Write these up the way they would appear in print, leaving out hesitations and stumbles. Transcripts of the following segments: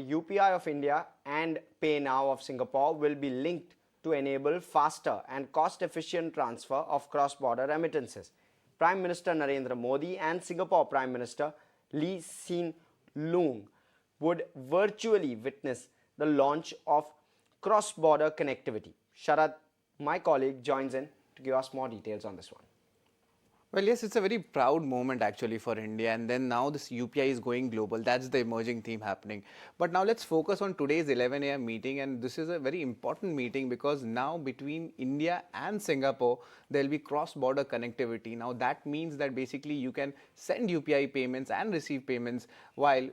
UPI of India and Pay Now of Singapore will be linked to enable faster and cost-efficient transfer of cross-border remittances. Prime Minister Narendra Modi and Singapore Prime Minister Hsien Loong would virtually witness the launch of cross-border connectivity. Sharad, my colleague, joins in to give us more details on this one. Well, yes, it's a very proud moment actually for India, and then now this UPI is going global. That's the emerging theme happening. But now let's focus on today's 11 a.m. meeting, and this is a very important meeting because now between India and Singapore, there'll be cross-border connectivity. Now that means that basically you can send UPI payments and receive payments while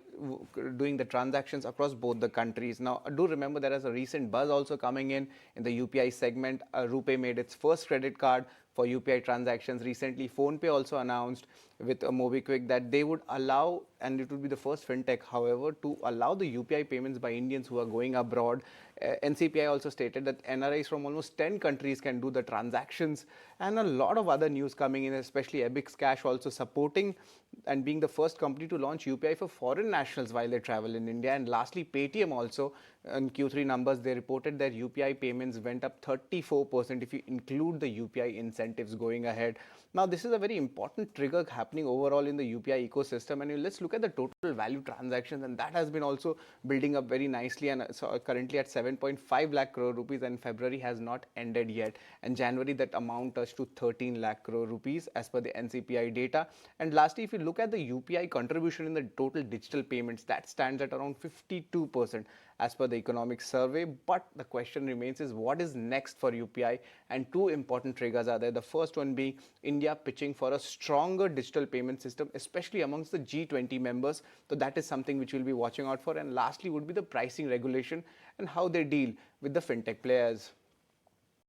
doing the transactions across both the countries. Now, do remember there is a recent buzz also coming in the UPI segment. RuPay made its first credit card for UPI transactions. Recently, PhonePe also announced with MobiKwik that they would allow, and it would be the first fintech, however, to allow the UPI payments by Indians who are going abroad. NCPI also stated that NRIs from almost 10 countries can do the transactions, and a lot of other news coming in, especially Ebix Cash also supporting and being the first company to launch UPI for foreign nationals while they travel in India. And lastly, Paytm also, in Q3 numbers, they reported that UPI payments went up 34% if you include the UPI incentives going ahead. Now, this is a very important trigger happening overall in the UPI ecosystem. And let's look at the total value transactions, and that has been also building up very nicely, and so currently at 7.5 lakh crore rupees, and February has not ended yet. And January, that amount touched to 13 lakh crore rupees as per the NCPI data. And lastly, if you look at the UPI contribution in the total digital payments, that stands at around 52% as per the economic survey. But the question remains is what is next for UPI? And two important triggers are there. The first one being India pitching for a stronger digital payment system, especially amongst the G20 members. So that is something which we'll be watching out for. And lastly would be the pricing regulation and how they deal with the fintech players.